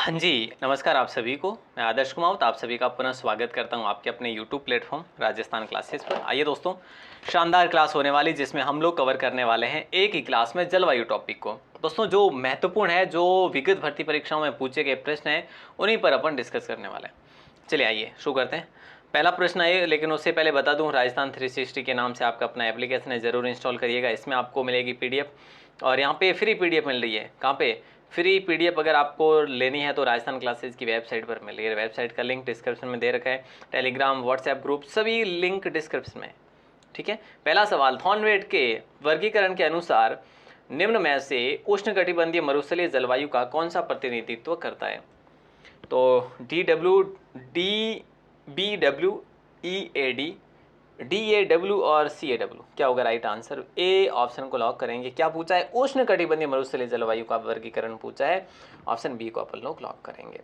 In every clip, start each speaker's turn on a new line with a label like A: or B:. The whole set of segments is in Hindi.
A: हाँ जी, नमस्कार आप सभी को। मैं आदर्श कुमावत आप सभी का पुनः स्वागत करता हूं आपके अपने YouTube प्लेटफॉर्म राजस्थान क्लासेस पर। आइए दोस्तों, शानदार क्लास होने वाली जिसमें हम लोग कवर करने वाले हैं एक ही क्लास में जलवायु टॉपिक को। दोस्तों जो महत्वपूर्ण है, जो विगत भर्ती परीक्षाओं में पूछे गए प्रश्न हैं, उन्हीं पर अपन डिस्कस करने वाले हैं। चलिए आइए शुरू करते हैं। पहला प्रश्न आइए, लेकिन उससे पहले बता दूं राजस्थान 360 के नाम से आपका अपना एप्लीकेशन है, ज़रूर इंस्टॉल करिएगा। इसमें आपको मिलेगी PDF और यहाँ पे फ्री PDF मिल रही है। कहाँ पे? फ्री PDF अगर आपको लेनी है तो राजस्थान क्लासेस की वेबसाइट पर मिल रही है। वेबसाइट का लिंक डिस्क्रिप्शन में दे रखा है। टेलीग्राम, व्हाट्सएप ग्रुप सभी लिंक डिस्क्रिप्शन में। ठीक है। पहला सवाल, थॉर्नवेट के वर्गीकरण के अनुसार निम्न में से उष्णकटिबंधीय मरुस्थलीय जलवायु का कौन सा प्रतिनिधित्व करता है? तो BW, DAW और CAW क्या होगा राइट आंसर? ए ऑप्शन को लॉक करेंगे। क्या पूछा है? उष्ण कटिबंधीय मरुस्थलीय जलवायु का वर्गीकरण पूछा है। ऑप्शन बी को अपन लोग लॉक करेंगे।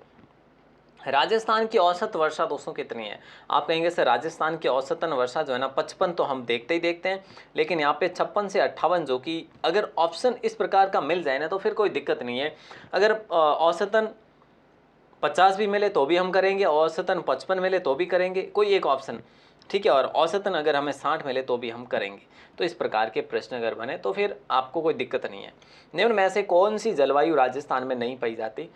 A: राजस्थान की औसत वर्षा दोस्तों कितनी है? आप कहेंगे सर राजस्थान की औसतन वर्षा जो है ना 55 तो हम देखते ही देखते हैं, लेकिन यहाँ पे 56 से 58 जो कि अगर ऑप्शन इस प्रकार का मिल जाए ना तो फिर कोई दिक्कत नहीं है। अगर औसतन 50 भी मिले तो भी हम करेंगे, औसतन 55 मिले तो भी करेंगे, कोई एक ऑप्शन। ठीक है। और औसतन अगर हमें 60 मिले तो भी हम करेंगे। तो इस प्रकार के प्रश्न अगर बने तो फिर आपको कोई दिक्कत नहीं है। निम्न में से कौन सी जलवायु राजस्थान में नहीं पाई जाती?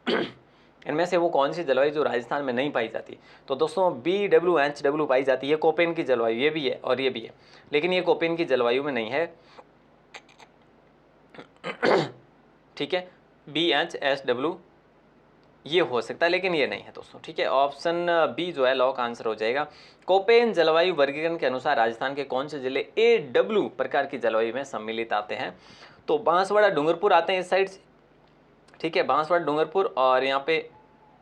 A: इनमें से वो कौन सी जलवायु जो राजस्थान में नहीं पाई जाती? तो दोस्तों BWHW पाई जाती है। कोपेन की जलवायु ये भी है और ये भी है, लेकिन ये कोपेन की जलवायु में नहीं है। ठीक है। BHSW ये हो सकता है, लेकिन ये नहीं है दोस्तों। ठीक है। ऑप्शन बी जो है लॉक आंसर हो जाएगा। कोपेन जलवायु वर्गीकरण के अनुसार राजस्थान के कौन से जिले AW प्रकार की जलवायु में सम्मिलित आते हैं? तो बांसवाड़ा डूंगरपुर आते हैं इस साइड से। ठीक है। बांसवाड़ा डूंगरपुर और यहाँ पे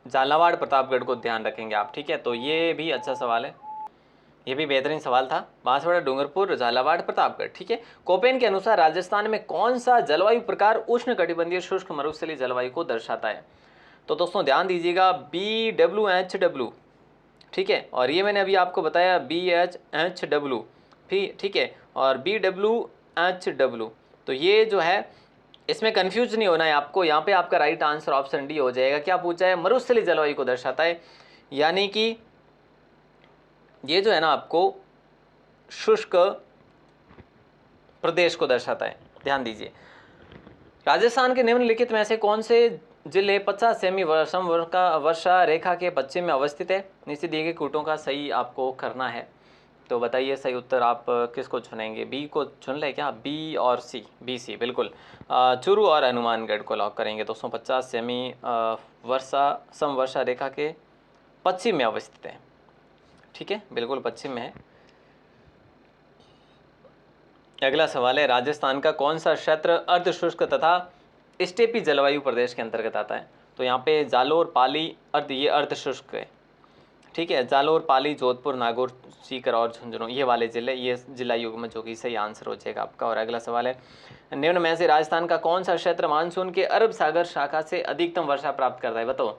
A: झालावाड़ प्रतापगढ़ को ध्यान रखेंगे आप। ठीक है। तो ये भी अच्छा सवाल है, ये भी बेहतरीन सवाल था। बांसवाड़ा डूंगरपुर, झालावाड़, प्रतापगढ़। ठीक है। कोपेन के अनुसार राजस्थान में कौन सा जलवायु प्रकार उष्ण कटिबंधीय शुष्क मरुस्थलीय जलवायु को दर्शाता है? तो दोस्तों ध्यान दीजिएगा BWHW। ठीक है। और ये मैंने अभी आपको बताया BHHW भी। ठीक है। और BWHW तो ये जो है इसमें कंफ्यूज नहीं होना है आपको। यहाँ पे आपका राइट आंसर ऑप्शन डी हो जाएगा। क्या पूछा है? मरुस्थलीय जलवायु को दर्शाता है, यानी कि ये जो है ना आपको शुष्क प्रदेश को दर्शाता है। ध्यान दीजिए। राजस्थान के निम्नलिखित में से कौन से जिले 50 सेमी वर्षा रेखा के पश्चिम में अवस्थित है? नीचे दिए गए कूटों का सही आपको करना है। तो बताइए सही उत्तर आप किसको चुनेंगे? बी को चुन ले क्या? बी और सी? BC बिल्कुल। चूरू और हनुमानगढ़ को लॉक करेंगे दोस्तों। 50 सेमी समवर्षा रेखा के पश्चिम में अवस्थित है। ठीक है, बिल्कुल पश्चिम में है। अगला सवाल है, राजस्थान का कौन सा क्षेत्र अर्धशुष्क तथा स्टेपी जलवायु प्रदेश के अंतर्गत आता है? तो यहाँ पे जालोर, पाली, ये अर्धशुष्क है। ठीक है। जालोर, पाली, जोधपुर, नागौर, सीकर और झुंझुनू ये वाले जिले, ये जिला युग्म जो कि सही आंसर हो जाएगा आपका। और अगला सवाल है, निम्न में से राजस्थान का कौन सा क्षेत्र मानसून के अरब सागर शाखा से अधिकतम वर्षा प्राप्त करता है? बताओ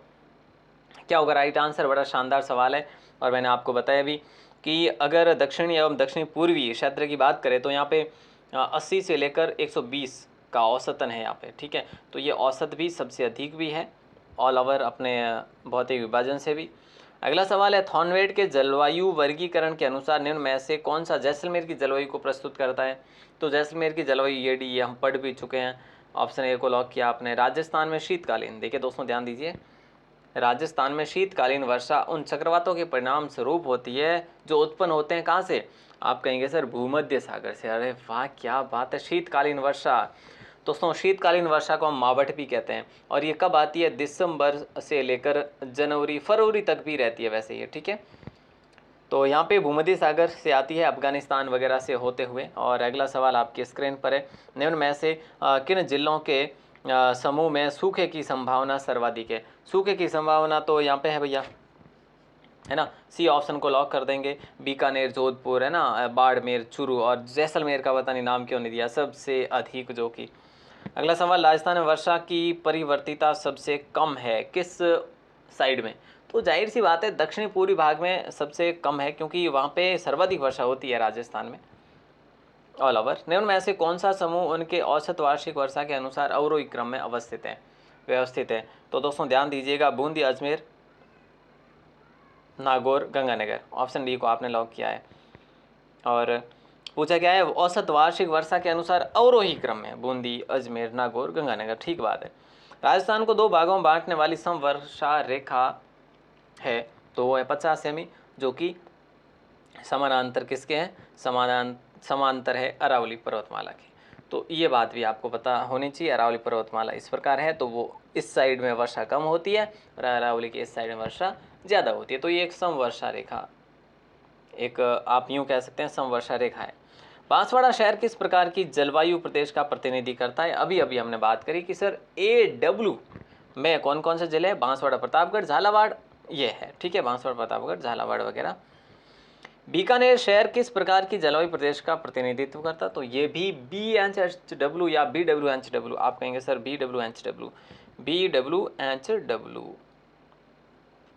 A: क्या होगा राइट आंसर? बड़ा शानदार सवाल है। और मैंने आपको बताया भी कि अगर दक्षिणी एवं दक्षिणी पूर्वी क्षेत्र की बात करें तो यहाँ पे 80 से लेकर 120 का औसतन है यहाँ पे। ठीक है। तो ये औसत भी सबसे अधिक भी है ऑल ओवर अपने भौतिक विभाजन से भी। अगला सवाल है, थॉर्नवेट के जलवायु वर्गीकरण के अनुसार निम्न में से कौन सा जैसलमेर की जलवायु को प्रस्तुत करता है? तो जैसलमेर की जलवायु ये हम पढ़ भी चुके हैं। ऑप्शन ए को लॉक किया आपने। राजस्थान में शीतकालीन, देखिए दोस्तों ध्यान दीजिए, राजस्थान में शीतकालीन वर्षा उन चक्रवातों के परिणाम स्वरूप होती है जो उत्पन्न होते हैं कहाँ से? आप कहेंगे सर भूमध्य सागर से। अरे वाह क्या बात है, शीतकालीन वर्षा। दोस्तों शीतकालीन वर्षा को हम मावठ भी कहते हैं। और ये कब आती है? दिसंबर से लेकर जनवरी फरवरी तक भी रहती है वैसे ये। ठीक है। तो यहाँ पे भूमध्य सागर से आती है, अफगानिस्तान वगैरह से होते हुए। और अगला सवाल आपकी स्क्रीन पर है, निम्न में से किन जिलों के समूह में सूखे की संभावना सर्वाधिक है? सूखे की संभावना तो यहाँ पे है भैया, है ना, सी ऑप्शन को लॉक कर देंगे। बीकानेर, जोधपुर, है ना, बाड़मेर, चूरू और जैसलमेर का पता नहीं नाम क्यों नहीं दिया, सबसे अधिक जो कि। अगला सवाल, राजस्थान में वर्षा की परिवर्तिता सबसे कम है किस साइड में? तो जाहिर सी बात है दक्षिणी पूर्वी भाग में सबसे कम है, क्योंकि वहाँ पे सर्वाधिक वर्षा होती है राजस्थान में ऑल ओवर। निम्न में से कौन सा समूह उनके औसत वार्षिक वर्षा के अनुसार अवरोही क्रम में अवस्थित है? व्यवस्थित है। तो दोस्तों ध्यान दीजिएगा, बूंदी, अजमेर, नागौर, गंगानगर, ऑप्शन डी को आपने लॉक किया है। और पूछा क्या है, औसत वार्षिक वर्षा के अनुसार अवरोही क्रम में बूंदी, अजमेर, नागौर, गंगानगर, ठीक बात है। राजस्थान को 2 भागों में बांटने वाली समवर्षा रेखा है, तो वो है 50 सेमी, जो कि समानांतर किसके हैं, समांतर है अरावली पर्वतमाला के। तो ये बात भी आपको पता होनी चाहिए, अरावली पर्वतमाला इस प्रकार है, तो वो इस साइड में वर्षा कम होती है और अरावली के इस साइड में वर्षा ज़्यादा होती है। तो ये एक समवर्षा रेखा, एक आप यूँ कह सकते हैं समवर्षा रेखा है। बांसवाड़ा शहर किस प्रकार की जलवायु प्रदेश का प्रतिनिधि करता है? अभी अभी हमने बात करी कि सर AW में कौन कौन से जिले हैं, बांसवाड़ा, प्रतापगढ़, झालावाड़, ये है, ठीक है, बांसवाड़ा, प्रतापगढ़, झालावाड़ वगैरह। बीकानेर शहर किस प्रकार की जलवायु प्रदेश का प्रतिनिधित्व करता? तो ये भी BHW या BWHW, आप कहेंगे सर BWHW, BWHW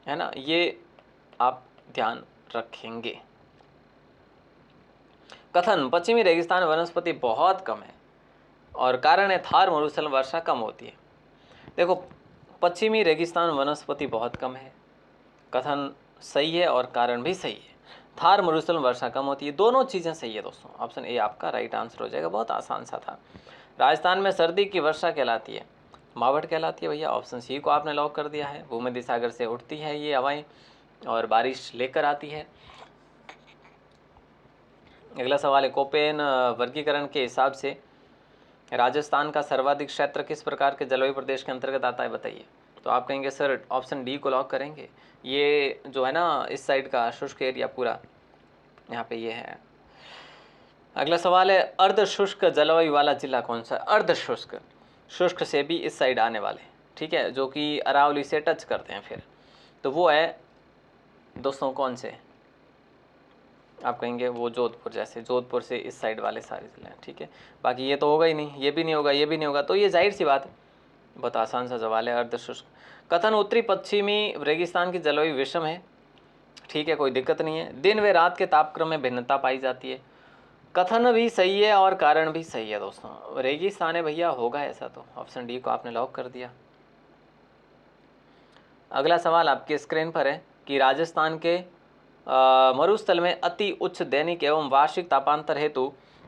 A: है ना, ये आप ध्यान रखेंगे। कथन, पश्चिमी रेगिस्तान वनस्पति बहुत कम है और कारण है थार मरुस्थल वर्षा कम होती है। देखो, पश्चिमी रेगिस्तान वनस्पति बहुत कम है, कथन सही है और कारण भी सही है। थार मरुस्थल वर्षा कम होती है, दोनों चीज़ें सही है दोस्तों। ऑप्शन ए आपका राइट आंसर हो जाएगा, बहुत आसान सा था। राजस्थान में सर्दी की वर्षा कहलाती है, मावट कहलाती है भैया, ऑप्शन सी को आपने लॉक कर दिया है। भूमध्य सागर से उठती है ये हवाएं और बारिश लेकर आती है। अगला सवाल है, कोपेन वर्गीकरण के हिसाब से राजस्थान का सर्वाधिक क्षेत्र किस प्रकार के जलवायु प्रदेश के अंतर्गत आता है, बताइए। तो आप कहेंगे सर ऑप्शन डी को लॉक करेंगे, ये जो है ना इस साइड का शुष्क एरिया पूरा यहाँ पे ये है। अगला सवाल है, अर्ध शुष्क जलवायु वाला जिला कौन सा? अर्ध शुष्क, शुष्क से भी इस साइड आने वाले, ठीक है, जो कि अरावली से टच करते हैं फिर, तो वो है दोस्तों कौन से? आप कहेंगे वो जोधपुर, जैसे जोधपुर से इस साइड वाले सारे जिले हैं, ठीक है। बाकी ये तो होगा ही नहीं, ये भी नहीं होगा, ये भी नहीं होगा, तो ये जाहिर सी बात है, बहुत आसान सा सवाल है, अर्धशुष्क। कथन, उत्तरी पश्चिमी रेगिस्तान की जलवायु विषम है, ठीक है, कोई दिक्कत नहीं है। दिन व रात के तापक्रम में भिन्नता पाई जाती है, कथन भी सही है और कारण भी सही है दोस्तों। रेगिस्तान है भैया, होगा ऐसा, तो ऑप्शन डी को आपने लॉक कर दिया। अगला सवाल आपके स्क्रीन पर है कि राजस्थान के मरुस्थल में अति उच्च दैनिक एवं वार्षिक तापांतर हेतु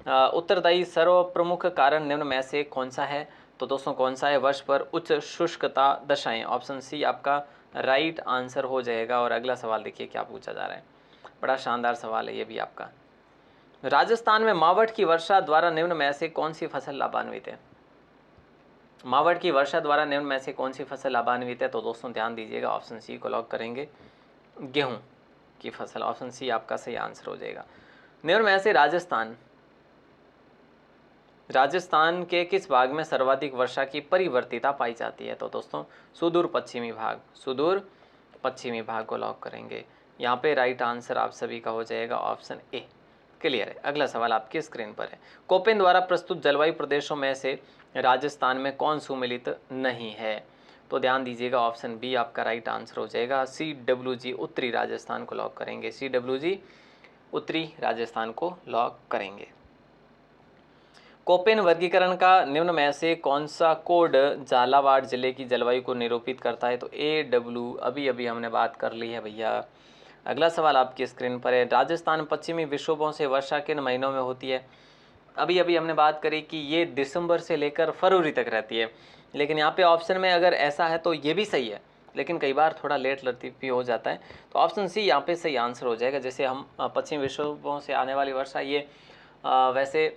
A: उत्तरदायी सर्वप्रमुख कारण निम्न में से कौन सा है? तो दोस्तों कौन सा है? वर्ष पर उच्च शुष्कता दशाएं, ऑप्शन सी आपका राइट आंसर हो जाएगा। और अगला सवाल देखिए क्या पूछा जा रहा है, बड़ा शानदार सवाल है ये भी आपका। राजस्थान में मावठ की वर्षा द्वारा निम्न में से कौन सी फसल लाभान्वित है? मावठ की वर्षा द्वारा निम्न में से कौन सी फसल लाभान्वित है? तो दोस्तों ध्यान दीजिएगा, ऑप्शन सी को लॉक करेंगे, गेहूं की फसल, ऑप्शन सी आपका सही आंसर हो जाएगा। निम्न में से राजस्थान के किस भाग में सर्वाधिक वर्षा की परिवर्तिता पाई जाती है? तो दोस्तों सुदूर पश्चिमी भाग, सुदूर पश्चिमी भाग को लॉक करेंगे। यहाँ पे राइट आंसर आप सभी का हो जाएगा ऑप्शन ए। क्लियर है। अगला सवाल आपकी स्क्रीन पर है, कोपेन द्वारा प्रस्तुत जलवायु प्रदेशों में से राजस्थान में कौन सुमेलित नहीं है? तो ध्यान दीजिएगा, ऑप्शन बी आपका राइट आंसर हो जाएगा, CWG उत्तरी राजस्थान को लॉक करेंगे, CWG उत्तरी राजस्थान को लॉक करेंगे। कोपेन वर्गीकरण का निम्न में से कौन सा कोड झालावाड़ जिले की जलवायु को निरूपित करता है? तो AW अभी अभी हमने बात कर ली है भैया। अगला सवाल आपकी स्क्रीन पर है, राजस्थान पश्चिमी विक्षोभों से वर्षा किन महीनों में होती है? अभी अभी हमने बात करी कि ये दिसंबर से लेकर फरवरी तक रहती है, लेकिन यहाँ पे ऑप्शन में अगर ऐसा है तो ये भी सही है, लेकिन कई बार थोड़ा लेट लतीफ़ भी हो जाता है, तो ऑप्शन सी यहाँ पे सही आंसर हो जाएगा। जैसे हम पश्चिमी विक्षोभों से आने वाली वर्षा, ये वैसे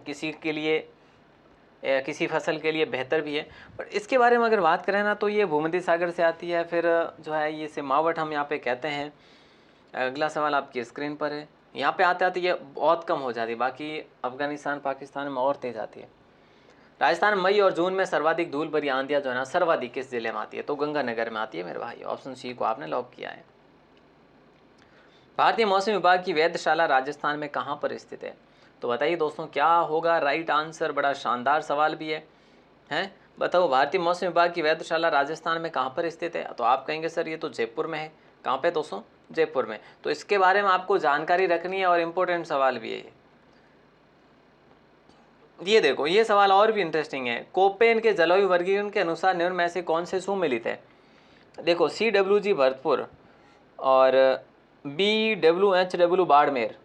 A: किसी के लिए किसी फसल के लिए बेहतर भी है, पर इसके बारे में अगर बात करें ना तो ये भूमध्य सागर से आती है, फिर जो है ये से मावठ हम यहाँ पे कहते हैं। अगला सवाल आपकी स्क्रीन पर है, यहाँ पे आते आते ये बहुत कम हो जाती है, बाकी अफगानिस्तान पाकिस्तान में और तेज आती है। राजस्थान मई और जून में सर्वाधिक धूल भरी आंधियाँ जो है ना सर्वाधिक किस जिले में आती है? तो गंगानगर में आती है मेरे भाई, ऑप्शन सी को आपने लॉक किया है। भारतीय मौसम विभाग की वेधशाला राजस्थान में कहाँ पर स्थित है? तो बताइए दोस्तों क्या होगा राइट आंसर, बड़ा शानदार सवाल भी है, हैं बताओ, भारतीय मौसम विभाग की वेधशाला राजस्थान में कहाँ पर स्थित है? तो आप कहेंगे सर ये तो जयपुर में है। कहाँ पे दोस्तों? जयपुर में। तो इसके बारे में आपको जानकारी रखनी है और इम्पोर्टेंट सवाल भी है ये। ये देखो, ये सवाल और भी इंटरेस्टिंग है। कोपेन के जलवायु वर्गीकरण के अनुसार निम्न में से कौन से सुमेलित है? देखो, CWG भरतपुर और BWHW बाड़मेर,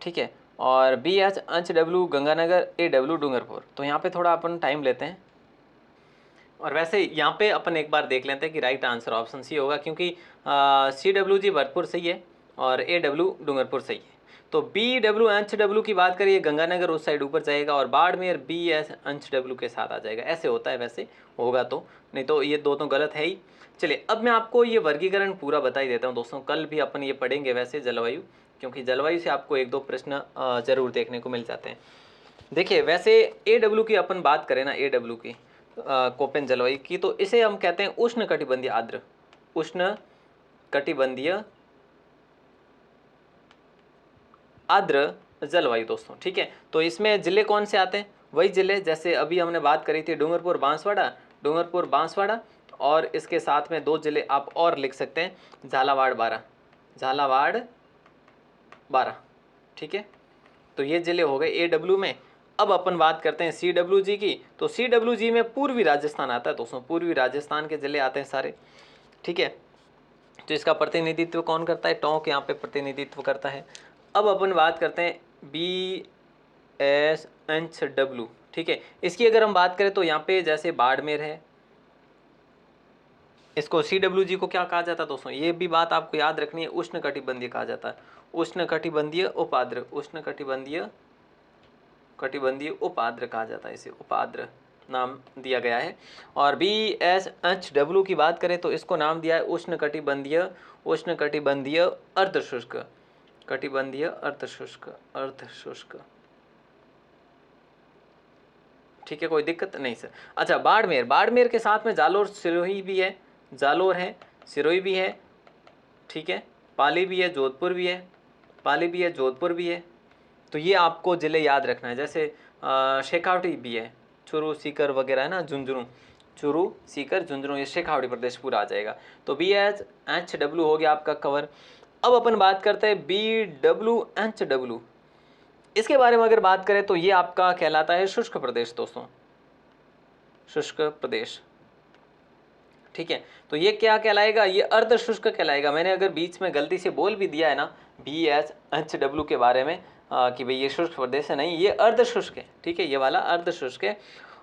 A: ठीक है, और BHHW गंगानगर, AW डूंगरपुर। तो यहाँ पे थोड़ा अपन टाइम लेते हैं, और वैसे यहाँ पे अपन एक बार देख लेते हैं कि राइट आंसर ऑप्शन सी होगा, क्योंकि CWG भरतपुर सही है और AW डूंगरपुर सही है। तो BWHW की बात करिए, गंगानगर उस साइड ऊपर जाएगा और बाड़मेर BSHW के साथ आ जाएगा। ऐसे होता है, वैसे होगा तो, नहीं तो ये दो तो गलत है ही। चलिए, अब मैं आपको ये वर्गीकरण पूरा बता ही देता हूँ दोस्तों। कल भी अपन ये पढ़ेंगे वैसे जलवायु, क्योंकि जलवायु से आपको एक दो प्रश्न जरूर देखने को मिल जाते हैं। देखिए, वैसे AW की अपन बात करें ना, AW की कोपेन जलवायु की, तो इसे हम कहते हैं उष्ण कटिबंधीय आर्द्र, उष्ण कटिबंधीय आर्द्र जलवायु दोस्तों, ठीक है। तो इसमें जिले कौन से आते हैं? वही जिले जैसे अभी हमने बात करी थी, डूंगरपुर बांसवाड़ा, और इसके साथ में दो जिले आप और लिख सकते हैं, झालावाड़ बारा, ठीक है। तो ये जिले हो गए AW में। अब अपन बात करते हैं CWG की। तो CWG में पूर्वी राजस्थान आता है दोस्तों, पूर्वी राजस्थान के जिले आते हैं सारे, ठीक है। तो इसका प्रतिनिधित्व कौन करता है? टोंक यहाँ पे प्रतिनिधित्व करता है। अब अपन बात करते हैं BSHW, ठीक है। इसकी अगर हम बात करें तो यहाँ पे जैसे बाड़मेर है, इसको CWG को क्या कहा जाता है दोस्तों? ये भी बात आपको याद रखनी है, उष्ण कटिबंधीय कहा जाता है, उष्ण कटिबंधीय उपाद्र, उष्ण कटिबंधीय उपाद्र कहा जाता है, इसे उपाद्र नाम दिया गया है। और BSHW की बात करें तो इसको नाम दिया है उष्ण कटिबंधीय अर्धशुष्क, कटिबंधीय अर्धशुष्क, ठीक है, कोई दिक्कत नहीं सर। अच्छा, बाड़मेर के साथ में जालोर सिरोही भी है, जालोर है, सिरोही भी है, ठीक है, पाली भी है, जोधपुर भी है। तो ये आपको जिले याद रखना है। जैसे शेखावटी भी है, चूरू सीकर वगैरह है ना, चूरू सीकर झुंझुनू, ये शेखावटी प्रदेश पूरा आ जाएगा। तो BSHW हो गया आपका कवर। अब अपन बात करते हैं BWHW। इसके बारे में अगर बात करें तो ये आपका कहलाता है शुष्क प्रदेश दोस्तों, शुष्क प्रदेश, ठीक है। तो ये क्या कहलाएगा? ये अर्ध शुष्क कहलाएगा। मैंने अगर बीच में गलती से बोल भी दिया है ना BSHW के बारे में कि भाई ये शुष्क प्रदेश है, नहीं, ये अर्ध शुष्क है, ठीक है, ये वाला अर्ध शुष्क है।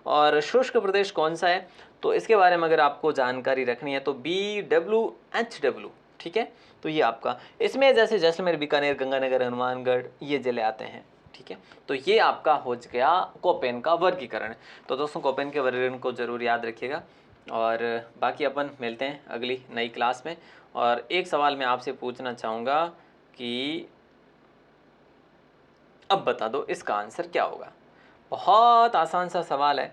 A: और शुष्क प्रदेश कौन सा है, तो इसके बारे में अगर आपको जानकारी रखनी है तो BWHW, ठीक है। तो ये आपका, इसमें जैसे जैसलमेर, बीकानेर, गंगानगर, हनुमानगढ़, ये जिले आते हैं, ठीक है। तो ये आपका हो गया कोपेन का वर्गीकरण। तो दोस्तों, कोपेन के वर्गीकरण को जरूर याद रखिएगा, और बाकी अपन मिलते हैं अगली नई क्लास में। और एक सवाल मैं आपसे पूछना चाहूँगा कि अब बता दो इसका आंसर क्या होगा। बहुत आसान सा सवाल है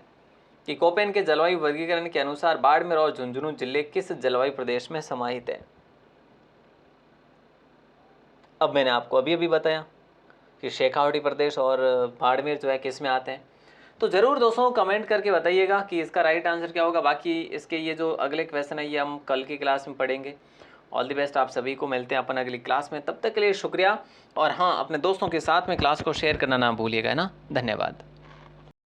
A: कि कोपेन के जलवायु वर्गीकरण के अनुसार बाड़मेर और झुंझुनू जिले किस जलवायु प्रदेश में समाहित है? अब मैंने आपको अभी बताया कि शेखावटी प्रदेश और बाड़मेर जो है किस में आते हैं। तो ज़रूर दोस्तों कमेंट करके बताइएगा कि इसका राइट आंसर क्या होगा। बाकी इसके ये जो अगले क्वेश्चन है ये हम कल की क्लास में पढ़ेंगे। ऑल द बेस्ट आप सभी को, मिलते हैं अपन अगली क्लास में, तब तक के लिए शुक्रिया। और हाँ, अपने दोस्तों के साथ में क्लास को शेयर करना ना भूलिएगा, है ना। धन्यवाद।